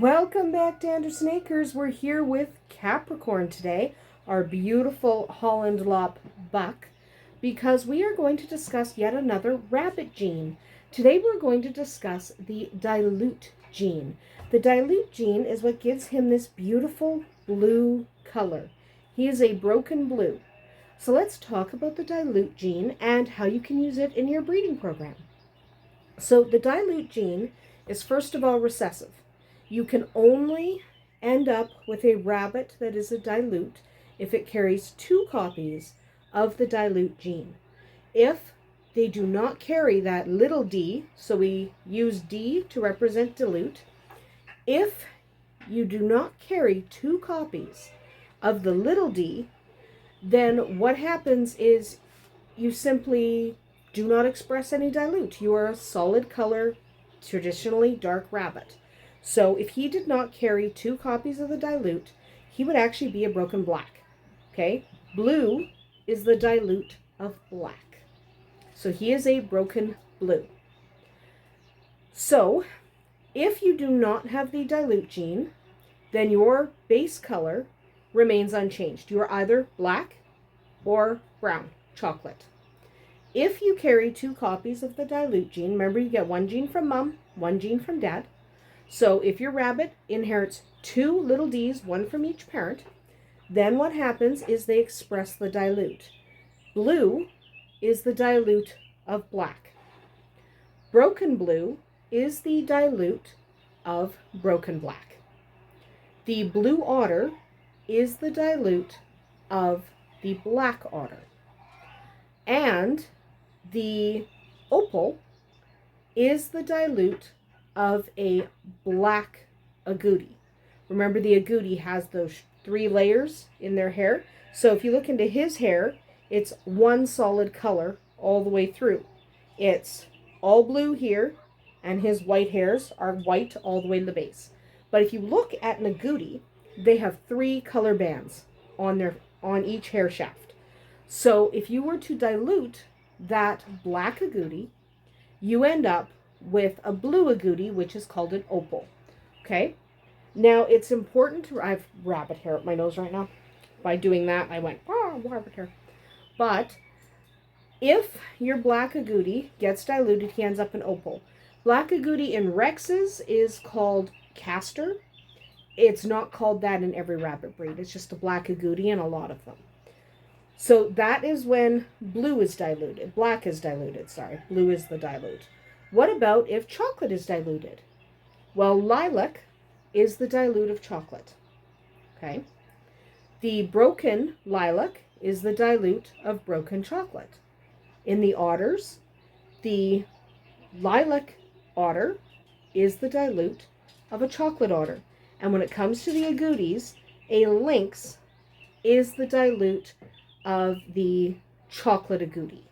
Welcome back to Andersen Acres. We're here with Capricorn today, our beautiful Holland Lop buck, because we are going to discuss yet another rabbit gene. Today we're going to discuss the dilute gene. The dilute gene is what gives him this beautiful blue color. He is a broken blue. So let's talk about the dilute gene and how you can use it in your breeding program. So the dilute gene is first of all recessive. You can only end up with a rabbit that is a dilute if it carries 2 copies of the dilute gene. If they do not carry that little d, so we use D to represent dilute, if you do not carry 2 copies of the little d, then what happens is you simply do not express any dilute. You are a solid color, traditionally dark rabbit. So if he did not carry 2 copies of the dilute, he would actually be a broken black. Okay? Blue is the dilute of black. So he is a broken blue. So if you do not have the dilute gene, then your base color remains unchanged. You are either black or brown, chocolate. If you carry 2 copies of the dilute gene, remember you get 1 gene from mom, 1 gene from dad. So if your rabbit inherits 2 little d's, 1 from each parent, then what happens is they express the dilute. Blue is the dilute of black. Broken blue is the dilute of broken black. The blue otter is the dilute of the black otter. And the opal is the dilute of a black agouti. Remember, the agouti has those 3 layers in their hair. So if you look into his hair, it's one solid color all the way through. It's all blue here, and his white hairs are white all the way to the base. But if you look at an agouti, they have 3 color bands on each hair shaft. So if you were to dilute that black agouti, you end up with a blue agouti, which is called an opal. Okay? Now, it's important to... I have rabbit hair up my nose right now. By doing that, I went, oh, rabbit hair. But if your black agouti gets diluted, he ends up an opal. Black agouti in Rex's is called castor. It's not called that in every rabbit breed. It's just a black agouti in a lot of them. So that is when blue is diluted. Black is diluted, sorry. Blue is the dilute. What about if chocolate is diluted? Well, lilac is the dilute of chocolate. Okay? The broken lilac is the dilute of broken chocolate. In the otters, the lilac otter is the dilute of a chocolate otter. And when it comes to the agoutis, a lynx is the dilute of the chocolate agouti.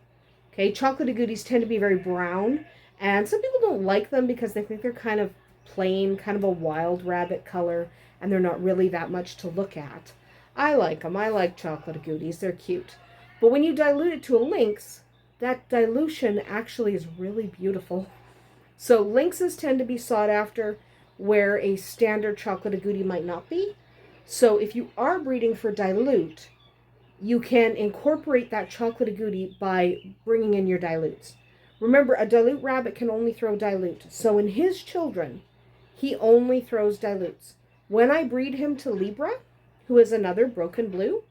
Okay, chocolate agoutis tend to be very brown, and some people don't like them because they think they're kind of plain, kind of a wild rabbit color, and they're not really that much to look at. I like them. I like chocolate agoutis. They're cute. But when you dilute it to a lynx, that dilution actually is really beautiful. So lynxes tend to be sought after where a standard chocolate agouti might not be. So if you are breeding for dilute, you can incorporate that chocolate agouti by bringing in your dilutes. Remember, a dilute rabbit can only throw dilute. So in his children, he only throws dilutes. When I breed him to Libra, who is another broken blue,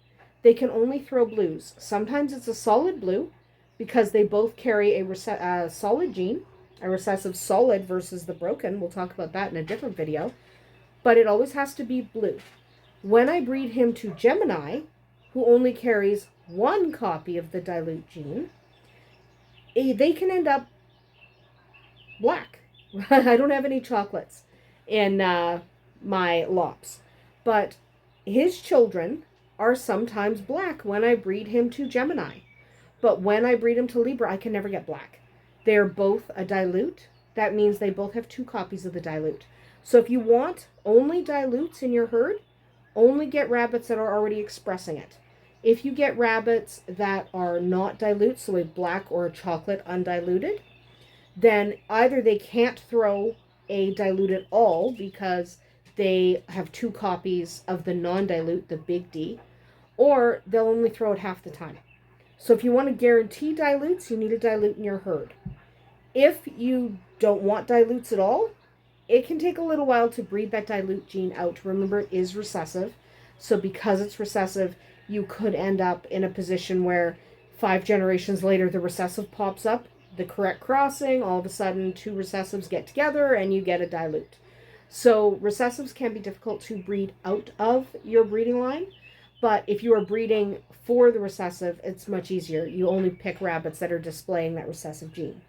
they can only throw blues. Sometimes it's a solid blue because they both carry a solid gene, a recessive solid versus the broken. We'll talk about that in a different video. But it always has to be blue. When I breed him to Gemini, who only carries 1 copy of the dilute gene, they can end up black. I don't have any chocolates in my lops. But his children are sometimes black when I breed him to Gemini. But when I breed him to Libra, I can never get black. They're both a dilute. That means they both have 2 copies of the dilute. So if you want only dilutes in your herd, only get rabbits that are already expressing it. If you get rabbits that are not dilute, so a black or a chocolate undiluted, then either they can't throw a dilute at all because they have 2 copies of the non-dilute, the big D, or they'll only throw it half the time. So if you want to guarantee dilutes, you need a dilute in your herd. If you don't want dilutes at all, it can take a little while to breed that dilute gene out. Remember, it is recessive. So because it's recessive, you could end up in a position where 5 generations later, the recessive pops up, the correct crossing, all of a sudden 2 recessives get together and you get a dilute. So recessives can be difficult to breed out of your breeding line, but if you are breeding for the recessive, it's much easier. You only pick rabbits that are displaying that recessive gene.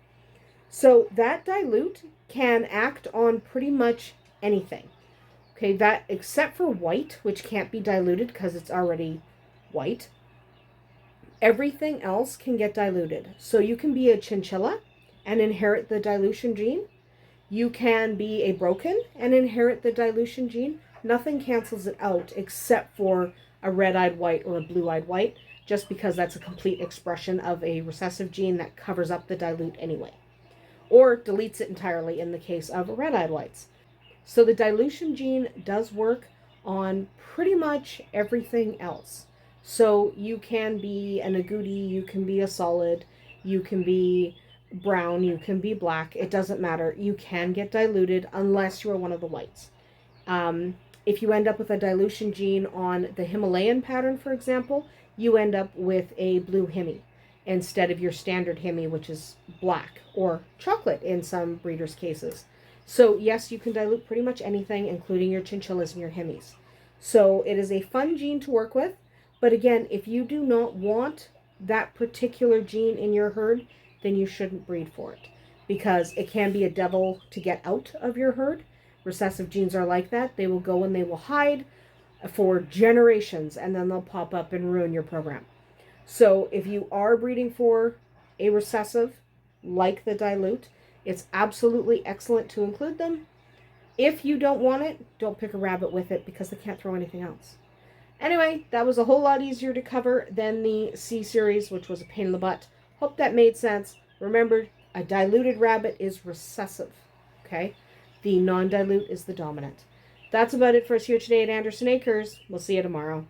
So that dilute can act on pretty much anything. Okay, that except for white, which can't be diluted because it's already white. Everything else can get diluted. So you can be a chinchilla and inherit the dilution gene. You can be a broken and inherit the dilution gene. Nothing cancels it out except for a red-eyed white or a blue-eyed white, just because that's a complete expression of a recessive gene that covers up the dilute anyway, or deletes it entirely in the case of red-eyed whites. So the dilution gene does work on pretty much everything else. So you can be an agouti, you can be a solid, you can be brown, you can be black. It doesn't matter. You can get diluted unless you are one of the whites. If you end up with a dilution gene on the Himalayan pattern, for example, you end up with a blue Himi instead of your standard Himi, which is black or chocolate in some breeders' cases. So yes, you can dilute pretty much anything, including your chinchillas and your Himis. So it is a fun gene to work with. But again, if you do not want that particular gene in your herd, then you shouldn't breed for it, because it can be a devil to get out of your herd. Recessive genes are like that. They will go and they will hide for generations, and then they'll pop up and ruin your program. So if you are breeding for a recessive, like the dilute, it's absolutely excellent to include them. If you don't want it, don't pick a rabbit with it, because they can't throw anything else. Anyway, that was a whole lot easier to cover than the C series, which was a pain in the butt. Hope that made sense. Remember, a diluted rabbit is recessive, okay? The non-dilute is the dominant. That's about it for us here today at Andersen Acres. We'll see you tomorrow.